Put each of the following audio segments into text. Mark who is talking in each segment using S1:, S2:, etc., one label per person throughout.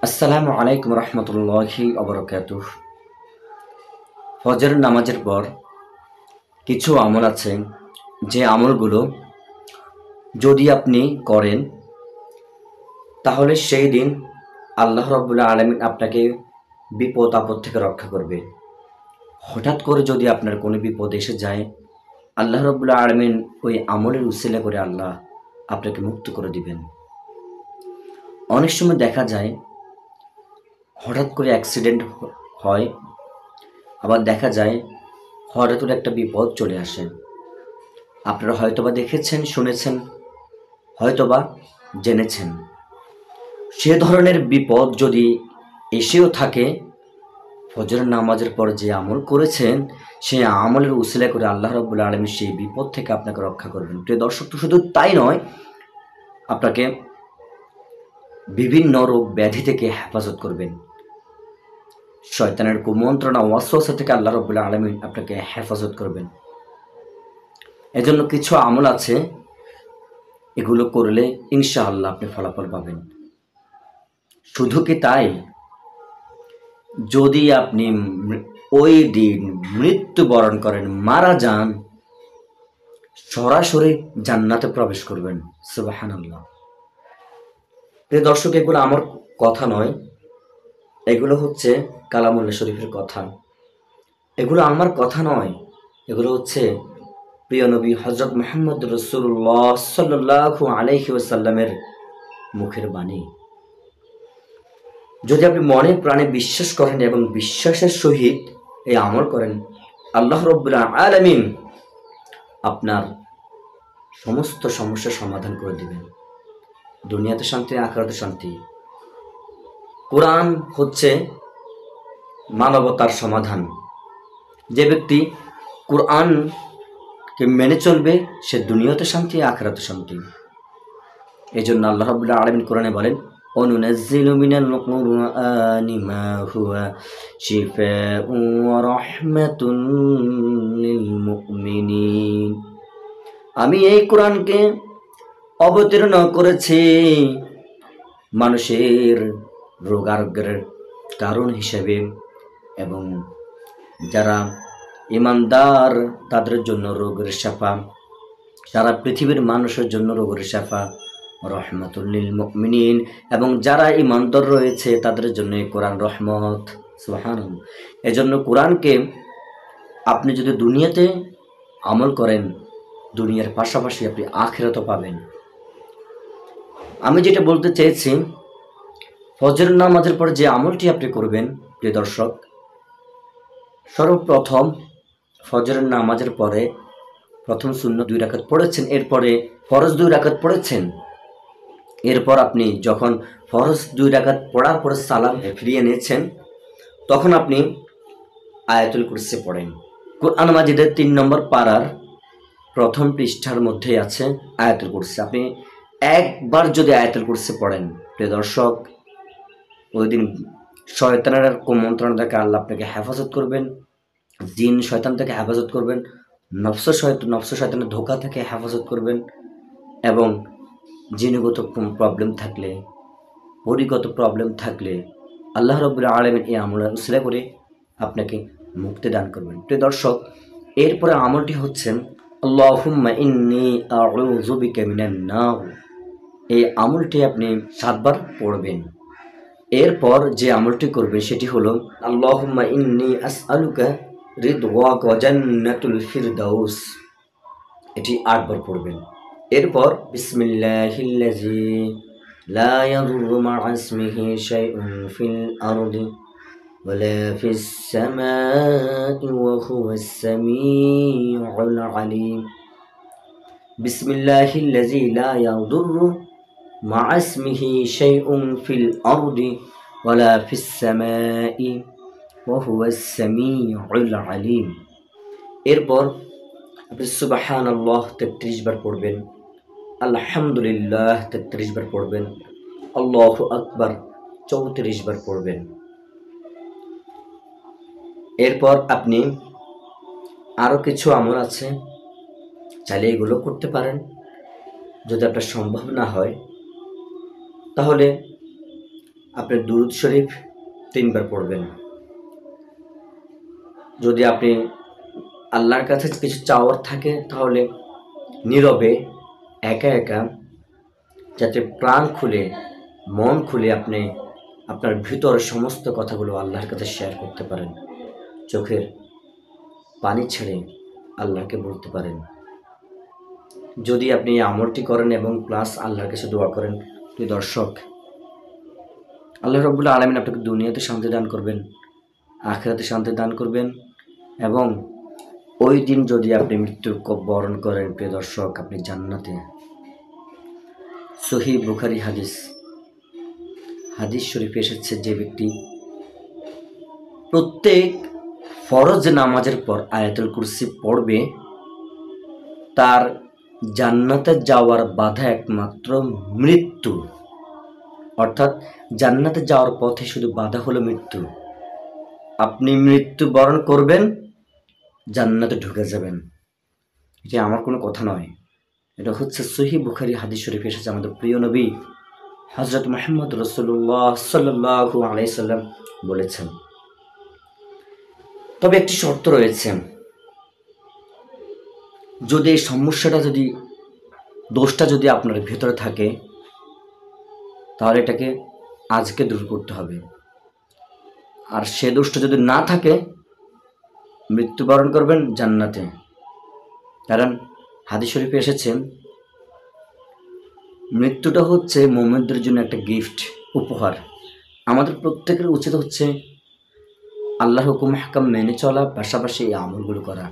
S1: আসসালামু আলাইকুম রহমতুল্লাহি অবরকাতুহ। ফজর নামাজের পর কিছু আমল আছে, যে আমলগুলো যদি আপনি করেন তাহলে সেই দিন আল্লাহ রাব্বুল আলামিন আপনাকে বিপদ আপদ থেকে রক্ষা করবে। হঠাৎ করে যদি আপনার কোনো বিপদ এসে যায়, আল্লাহ রাব্বুল আলামিন ওই আমলের উসিলা করে আল্লাহ আপনাকে মুক্ত করে দিবেন। অনেক সময় দেখা যায় হঠাৎ করে অ্যাক্সিডেন্ট হয়, আবার দেখা যায় হঠাৎ করে একটা বিপদ চলে আসে। আপনারা হয়তোবা দেখেছেন, শুনেছেন, হয়তোবা জেনেছেন। সে ধরনের বিপদ যদি এসেও থাকে, ফজরের নামাজের পর যে আমল করেছেন সেই আমলের উসিলা করে আল্লাহ রাব্বুল আলামিন সেই বিপদ থেকে আপনাকে রক্ষা করবেন। প্রিয় দর্শক, তো শুধু তাই নয়, আপনাকে বিভিন্ন রোগ ব্যাধি থেকে হেফাজত করবেন। শয়তানের কুমন্ত্রণা ওয়াসওয়াসা থেকে আল্লাহ রাব্বুল আলামিন আপনাকে হেফাজত করবেন। এজন্য কিছু আমল আছে, এগুলো করলে ইনশাআল্লাহ আপনি ফলাফল পাবেন। শুধু কি তাই, যদি আপনি ওই দিন মৃত্যুবরণ করেন, মারা যান, সরাসরি জান্নাতে প্রবেশ করবেন। সুবহানাল্লাহ। প্রিয় দর্শক, এগুলো আমার কথা নয়, এগুলো হচ্ছে কালামুল্লাহ শরীফের কথা। এগুলো আমার কথা নয়, এগুলো হচ্ছে প্রিয় নবী হযরত মুহাম্মদ রাসূলুল্লাহ সাল্লাল্লাহু আলাইহি ওয়াসাল্লামের মুখের বাণী। যদি আপনি মনে প্রাণে বিশ্বাস করেন এবং বিশ্বাসের সহিত এই আমল করেন, আল্লাহ রাব্বুল আলামিন আপনার সমস্ত সমস্যার সমাধান করে দিবেন। দুনিয়াতে শান্তি, আখিরাতে শান্তি। কোরআন হচ্ছে মানবতার সমাধান। যে ব্যক্তি কোরআনকে মেনে চলবে, সে দুনিয়াতে শান্তি, আখিরাতে শান্তি। এই জন্য আল্লাহ রাব্বুল আলামিন কোরআনে বলেন, অনুনাজ্জিলু মিনাল কুরআনি মা হুয়া শিফাউন ওয়া রাহমাতুন লিল মুমিনিন। আমি এই কোরআনকে অবতীর্ণ করেছি মানুষের রোগ আরোগ্যের কারণ হিসেবে, এবং যারা ঈমানদার তাদের জন্য রোগের শাফা, সারা পৃথিবীর মানুষের জন্য রোগের শাফা, রহমাতুল লিল মুমিনিন, এবং যারা ঈমানদার রয়েছে তাদের জন্য এই কোরআন রহমত। সুবহানাল্লাহ। এজন্য কোরআনকে আপনি যদি দুনিয়াতে আমল করেন, দুনিয়ার পাশাপাশি আপনি আখিরাতও পাবেন। আমি যেটা বলতে চেয়েছি, ফজর নামাজের পর যে আমলটি আপনি করবেন, প্রিয় দর্শক, সর্বপ্রথম ফজরের নামাজের পরে প্রথম সুন্নত 2 রাকাত পড়েছেন, এরপরে ফরজ 2 রাকাত পড়েছেন। এরপর আপনি যখন ফরজ 2 রাকাত পড়ার পরে সালাম ফিরিয়ে নিয়েছেন, তখন আপনি আয়াতুল কুরসি পড়েন। কুরআন মাজিদের 3 নম্বর পারার প্রথম পৃষ্ঠার মধ্যে আছে আয়াতুল কুরসি। আপনি একবার যদি আয়াতুল কুরসি পড়েন, প্রিয় দর্শক, ওই দিন শয়তানের কুমন্ত্রণা থেকে আল্লাহ আপনাকে হেফাজত করবেন, জিন শয়তান থেকে হেফাজত করবেন, নফস শয়তানের ধোঁকা থেকে হেফাজত করবেন, এবং জিনগত প্রবলেম থাকলে, পরিগত প্রবলেম থাকলে আল্লাহ রাব্বুল আলামিন এই আমলের উসিলা করে আপনাকে মুক্তি দান করবেন। প্রিয় দর্শক, এরপরে আমলটি হচ্ছে আল্লাহুম্মা ইন্নী আউযু বিকা মিনান নার। এই আমলটি আপনি 7 বার পড়বেন। এরপর যে আমলটি করবেন সেটি হলো আল্লাহুম্মা ইন্নী আসআলুকা রিদওয়াকা ওয়া জান্নাতুল ফিরদাউস। এটি 8 বার পড়বেন। এরপর বিসমিল্লাহিল্লাযী লা ইয়াদুররু মা'a ইসমিহি শাইউন ফিল আরদি ওয়ালা ফিস সামাই ওয়া হুয়াস সামিউল আলীম। বিসমিল্লাহিল্লাযী লা ইয়াদুররু মা'a ইসমিহি শাইউন ফিল আরদি ওয়ালা ফিস সামাই ওয়া হুয়াস সামিউল আলীম। এরপর আপনি সুবহানাল্লাহ 33 বার পড়বেন, আলহামদুলিল্লাহ 33 বার পড়বেন, আল্লাহু আকবার 34 বার পড়বেন। এরপর আপনি আরও কিছু আমল আছে, চাইলে এগুলো করতে পারেন। যদি আপনার সম্ভব না হয়, তাহলে আপনি দুরূদ শরীফ 3 বার পড়বেন। যদি আপনি আল্লাহর কাছে কিছু চাওয়ার থাকে তাহলে নীরবে একা একা যাতে প্রাণ খুলে মন খুলে আপনি আপনার ভিতর সমস্ত কথাগুলো আল্লাহর কাছে শেয়ার করতে পারেন, চোখের পানি ছেড়ে আল্লাহকে বলতে পারেন। যদি আপনি এই আমলটি করেন এবং প্লাস আল্লাহর কাছে দোয়া করেন, প্রিয় দর্শক, আল্লাহ রাব্বুল আলামিন আপনাকে দুনিয়াতে শান্তি দান করবেন, আখিরাতে শান্তি দান করবেন। এবং ওই দিন যদি আপনি মৃত্যুর বরণ করেন, প্রিয় দর্শক, আপনি জান্নাতে। সহিহ বুখারী হাদিস শরীফে এসেছে, যে ব্যক্তি প্রত্যেক ফরজ নামাজের পর আয়াতুল কুরসি পড়বে, তার জান্নাতে যাওয়ার বাধা একমাত্র মৃত্যু। অর্থাৎ জান্নাতে যাওয়ার পথে শুধু বাধা হলো মৃত্যু। আপনি মৃত্যু বরণ করবেন, জান্নাতে ঢুকে যাবেন। এটা আমার কোনো কথা নয়, এটা হচ্ছে সহিহ বুখারী হাদিস শরীফে এসেছে। আমাদের প্রিয় নবী হযরত মুহাম্মদ রাসূলুল্লাহ সাল্লাল্লাহু আলাইহি সাল্লাম বলেছেন। তবে একটি শর্ত রয়েছে, যদি এই সমস্যাটা দোষটা যদি আপনার ভেতরে থাকে, তাহলে এটাকে আজকে দূর করতে হবে। আর সে দোষটা যদি না থাকে, মৃত্যুবরণ করবেন জান্নাতে। কারণ হাদিস শরীফে এসেছে, মৃত্যুটা হচ্ছে মুমিনদের জন্য একটা গিফট, উপহার। আমাদের প্রত্যেকের উচিত হচ্ছে আল্লাহর হুকুম হাকাম মেনে চলা, পাশাপাশি এই আমলগুলো করা।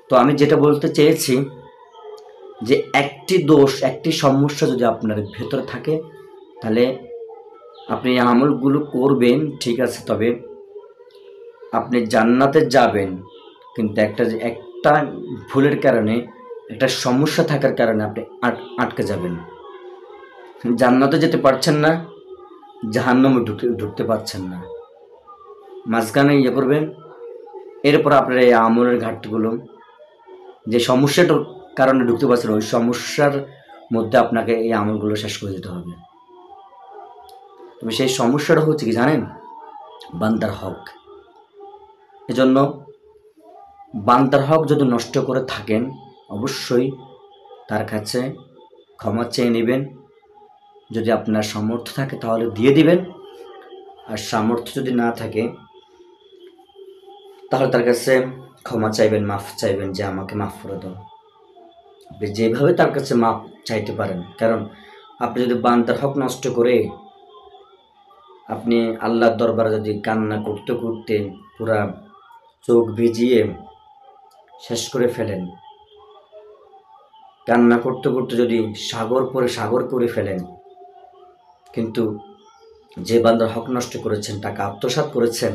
S1: তো আমি যেটা বলতে চেয়েছি, যে একটি দোষ, একটি সমস্যা যদি আপনার ভেতরে থাকে, তাহলে আপনি এই আমলগুলো করবেন, ঠিক আছে, তবে আপনি জান্নাতে যাবেন। কিন্তু একটা ভুলের কারণে, একটা সমস্যা থাকার কারণে আপনি আটকে যাবেন। জান্নাতে যেতে পারছেন না, জাহান্নামে ঢুকতে পারছেন না, মাঝখানে করবেন। এরপর আপনার এই আমলের ঘাটতিগুলো, যে সমস্যাটার কারণে ঢুকতে পারছেন, ওই সমস্যার মধ্যে আপনাকে এই আমলগুলো শেষ করে দিতে হবে। তবে সেই সমস্যাটা হচ্ছে কি জানেন? বান্দার হক। এজন্য বান্দার হক যদি নষ্ট করে থাকেন, অবশ্যই তার কাছে ক্ষমা চেয়ে নেবেন। যদি আপনার সামর্থ্য থাকে তাহলে দিয়ে দিবেন, আর সামর্থ্য যদি না থাকে তাহলে তার কাছে ক্ষমা চাইবেন, মাফ চাইবেন, যে আমাকে মাফ করে দাও। আপনি যেভাবে তার কাছে মাফ চাইতে পারেন। কারণ আপনি যদি বান্দার হক নষ্ট করে আপনি আল্লাহর দরবারে যদি কান্না করতে করতে পুরা চোখ ভিজিয়ে শেষ করে ফেলেন, কান্না করতে করতে যদি সাগর করে ফেলেন, কিন্তু যে বান্দার হক নষ্ট করেছেন, টাকা আত্মসাৎ করেছেন,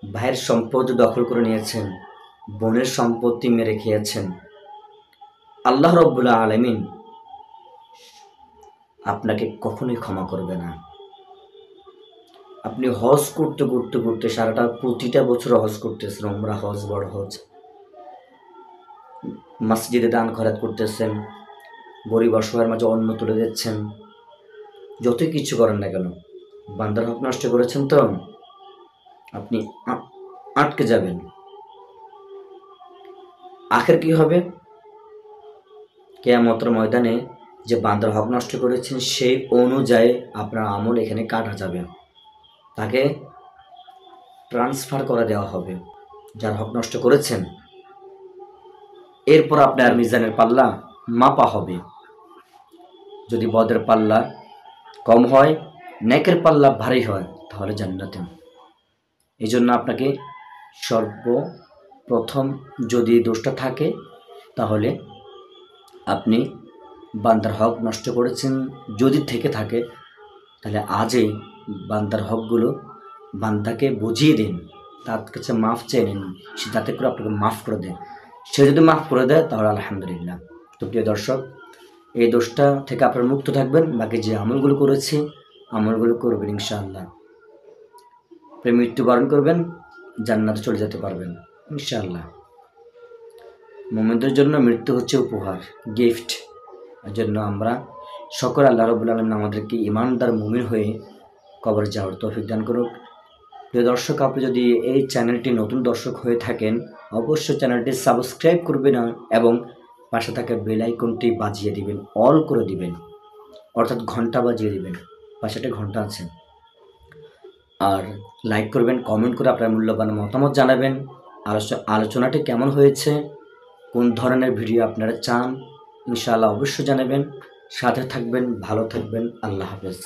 S1: ভাইয়ের সম্পত্তি দখল করে নিয়েছেন, বোনের সম্পত্তি মেরে খেয়েছেন, আল্লাহ রাব্বুল আলামিন আপনাকে কখনোই ক্ষমা করবে না। আপনি হজ করতে করতে করতে প্রতিটা বছর হজ করতেছেন, উমরা হজ, বড় হজ, মসজিদে দান খয়রাত করতেছেন, গরিব অসহায়ের মাঝে অন্ন তুলে দিচ্ছেন, যতই কিছু করেন না কেন, বান্দার হক নষ্ট করেছেন, তো আপনি আটকে যাবেন। আখের কি হবে? কিয়ামতের ময়দানে যে বান্দার হক নষ্ট করেছেন, সেই অনুযায়ী আপনার আমল এখানে কাটা যাবে, তাকে ট্রান্সফার করে দেওয়া হবে যার হক নষ্ট করেছেন। এরপর আপনার মিজানের পাল্লা মাপা হবে। যদি বদের পাল্লা কম হয়, নেকের পাল্লা ভারী হয়, তাহলে জান্নাতে। এই জন্য আপনাকে সর্বপ্রথম, যদি দোষটা থাকে, তাহলে আপনি বান্দার হক নষ্ট করেছেন যদি থেকে থাকে, তাহলে আজই বান্দার হকগুলো বান্দাকে বুঝিয়ে দিন, তার কাছে মাফ চেয়ে নিন, সে যাতে করে আপনাকে মাফ করে দেয়। সে যদি মাফ করে দেয় তাহলে আলহামদুলিল্লাহ। তো প্রিয় দর্শক, এই দোষটা থেকে আপনারা মুক্ত থাকবেন। বাকি যে আমলগুলো করেছি, আমলগুলো করবেন ইনশাআল্লাহ। মৃত্যুবরণ করবেন, জান্নাতে চলে যেতে পারবেন ইনশাআল্লাহ। মুমিনদের জন্য মৃত্যু হচ্ছে উপহার, গিফট। এর জন্য আমরা সকল আল্লাহ রাব্বুল আলামিন আমাদেরকে ঈমানদার মুমিন হয়ে কবর যাওয়ার তৌফিক দান করুক। প্রিয় দর্শক, আপনি যদি এই চ্যানেলটি নতুন দর্শক হয়ে থাকেন, অবশ্যই চ্যানেলটি সাবস্ক্রাইব করবেন এবং পাশে থাকা বেল আইকনটি বাজিয়ে দিবেন, অল করে দিবেন, অর্থাৎ ঘন্টা বাজিয়ে দিবেন, পাশে একটা ঘন্টা আছে। আর লাইক করবেন, কমেন্ট করে আপনার মূল্যবান মতামত জানাবেন। আলোচনাটি কেমন হয়েছে, কোন ধরনের ভিডিও আপনারা চান, ইনশাআল্লাহ অবশ্যই জানাবেন। সাথে থাকবেন, ভালো থাকবেন। আল্লাহ হাফেজ।